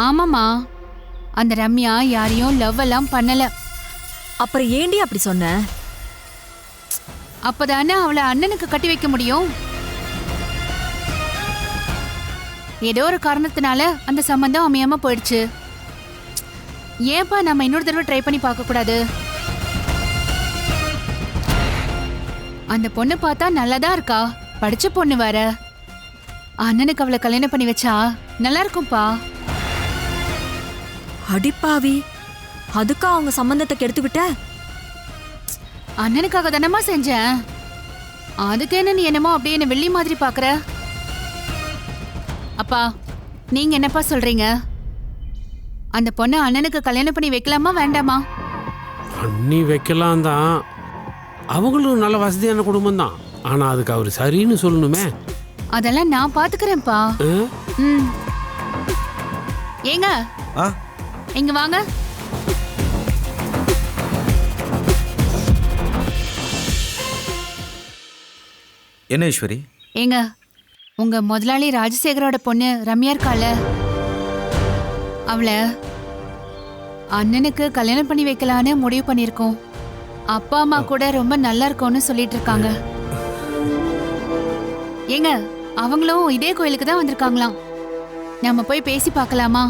ஆமாமா, அந்த ரம்யா யாரையும் லவ் எல்லாம் பண்ணல. அப்புறம் ஏண்டி அப்படி சொன்ன? அப்பதானே அவளை அண்ணனுக்கு கட்டி வைக்க முடியும். ஏதோ ஒரு காரணத்தினால அந்த சம்பந்தம் அமையாம போயிடுச்சு. ஏன்பா நம்ம இன்னொரு தடவை ட்ரை பண்ணி பார்க்க கூடாது? அந்த பொண்ணு பார்த்தா நல்லாதான் இருக்கா, படிச்ச பொண்ணு வேற. அண்ணனுக்கு அவளை கல்யாணம் பண்ணி வச்சா நல்லா இருக்கும்பா. அடிப்பாவி, அதுக்கா அவங்க சம்பந்தத்தை கெடுத்து விட்ட? அண்ணனுக்காக தானமா செஞ்சேன். அதுக்கு என்ன நீ என்னமோ அப்படியே என்ன வெள்ளி மாதிரி பாக்குற? அப்பா, நீங்க என்னப்பா சொல்றீங்க? அந்த பொண்ணு அண்ணனுக்கு கல்யாணம் பண்ணி வைக்கலாமா வேண்டாமா? பண்ணி வைக்கலாம் தான். அவங்களும் நல்ல வசதியான குடும்பம் தான். ஆனா அதுக்கு அவர் சரின்னு சொல்லணுமே. அதெல்லாம் நான் பாத்துக்கிறேன்ப்பா. ம். ஏங்க இங்க வாங்க. என்ன ஈஸ்வரி? ஏங்க, உங்க முதலாளி ராஜசேகரோட பொண்ணு ரம்யா இருக்கால, அவளை அண்ணனுக்கு கல்யாணம் பண்ணி வைக்கலான்னு முடிவு பண்ணிருக்கோம். அப்பா அம்மா கூட ரொம்ப நல்லா இருக்கும்னு சொல்லிட்டு இருக்காங்க. ஏங்க, அவங்களும் இதே கோயிலுக்கு தான் வந்திருக்காங்களாம். நம்ம போய் பேசி பார்க்கலாமா?